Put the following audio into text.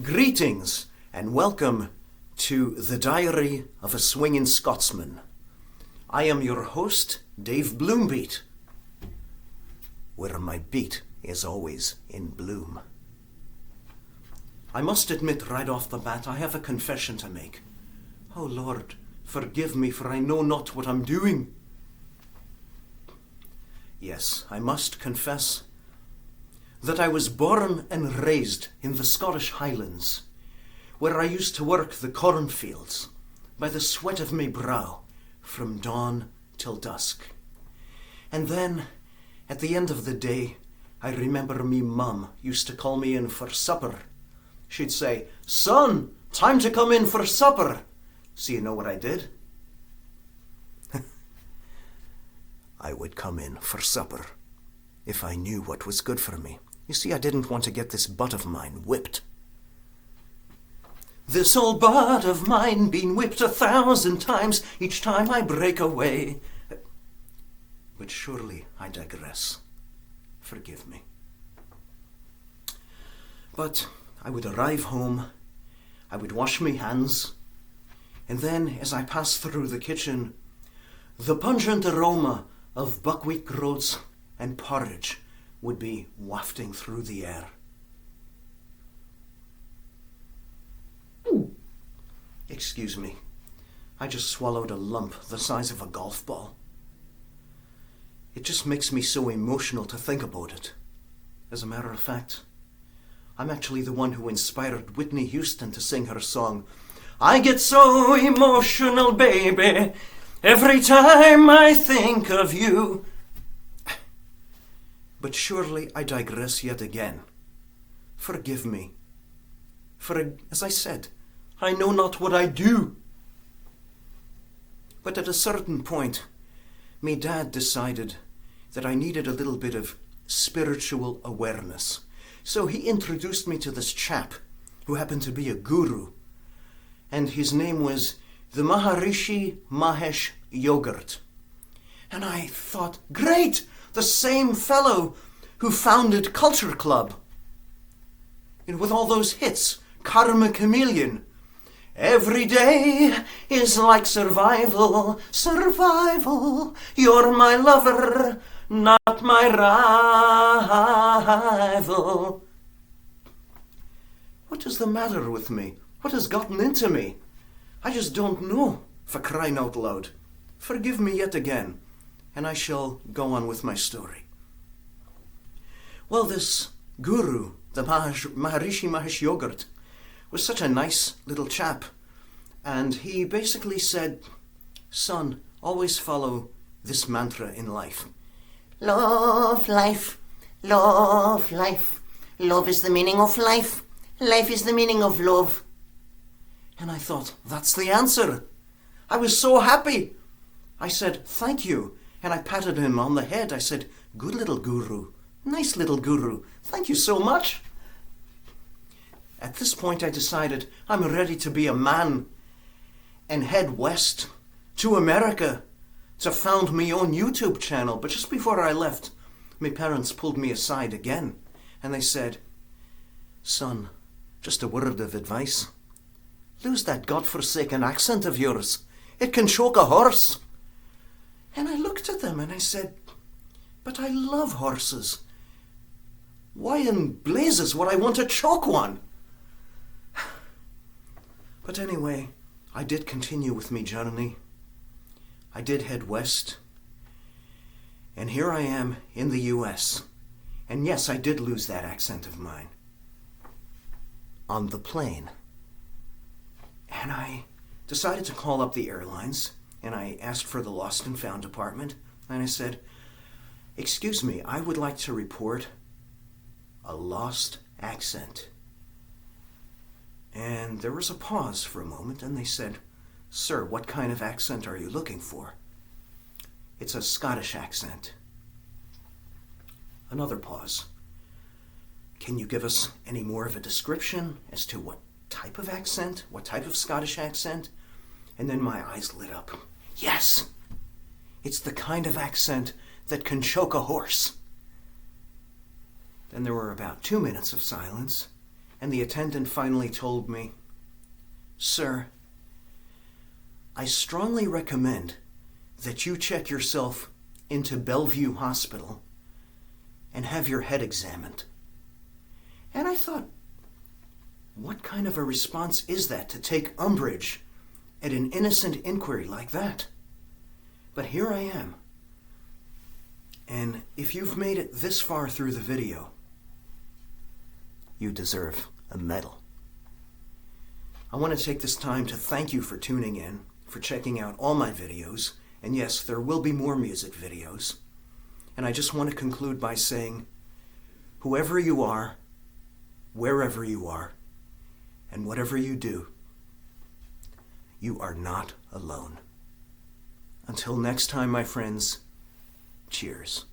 Greetings and welcome to the Diary of a Swingin' Scotsman. I am your host, Dave Bloombeat, where my beat is always in bloom. I must admit right off the bat, I have a confession to make. Oh Lord, forgive me, for I know not what I'm doing. Yes, I must confess that I was born and raised in the Scottish Highlands, where I used to work the cornfields by the sweat of my brow from dawn till dusk. And then, at the end of the day, I remember me mum used to call me in for supper. She'd say, "Son, time to come in for supper." So you know what I did? I would come in for supper if I knew what was good for me. You see, I didn't want to get this butt of mine whipped. This old butt of mine been whipped 1,000 times, each time I break away. But surely I digress. Forgive me. But I would arrive home, I would wash my hands, and then as I passed through the kitchen, the pungent aroma of buckwheat groats and porridge would be wafting through the air. Excuse me, I just swallowed a lump the size of a golf ball. It just makes me so emotional to think about it. As a matter of fact, I'm actually the one who inspired Whitney Houston to sing her song, "I get so emotional, baby, every time I think of you." But surely I digress yet again. Forgive me. For, as I said, I know not what I do. But at a certain point, me dad decided that I needed a little bit of spiritual awareness. So he introduced me to this chap who happened to be a guru. And his name was the Maharishi Mahesh Yogurt. And I thought, great, the same fellow who founded Culture Club. And with all those hits, Karma Chameleon, "Every day is like survival, survival, you're my lover, not my rival." What is the matter with me? What has gotten into me? I just don't know, for crying out loud. Forgive me yet again, and I shall go on with my story. Well, this guru, the Maharishi Mahesh Yogurt, was such a nice little chap, and he basically said, "Son, always follow this mantra in life. Love life, love life. Love is the meaning of life. Life is the meaning of love." And I thought, that's the answer. I was so happy. I said, "Thank you." And I patted him on the head. I said, "Good little guru. Nice little guru. Thank you so much." At this point, I decided I'm ready to be a man and head west to America to found my own YouTube channel. But just before I left, my parents pulled me aside again. And they said, "Son, just a word of advice. Lose that godforsaken accent of yours. It can choke a horse." And I looked at them and I said, "But I love horses. Why in blazes would I want to choke one?" But anyway, I did continue with me journey. I did head west. And here I am in the US. And yes, I did lose that accent of mine. On the plane. And I decided to call up the airlines, and I asked for the lost and found department, and I said, "Excuse me, I would like to report a lost accent." And there was a pause for a moment, and they said, "Sir, what kind of accent are you looking for?" "It's a Scottish accent." Another pause. "Can you give us any more of a description as to what type of accent, what type of Scottish accent?" And then my eyes lit up. Yes! It's the kind of accent that can choke a horse. Then there were about 2 minutes of silence, And the attendant finally told me, "Sir, I strongly recommend that you check yourself into Bellevue Hospital and have your head examined." And I thought, what kind of a response is that to take umbrage at an innocent inquiry like that? But here I am. And if you've made it this far through the video, you deserve a medal. I want to take this time to thank you for tuning in, for checking out all my videos. And yes, there will be more music videos. And I just want to conclude by saying, whoever you are, wherever you are, and whatever you do, you are not alone. Until next time, my friends, cheers.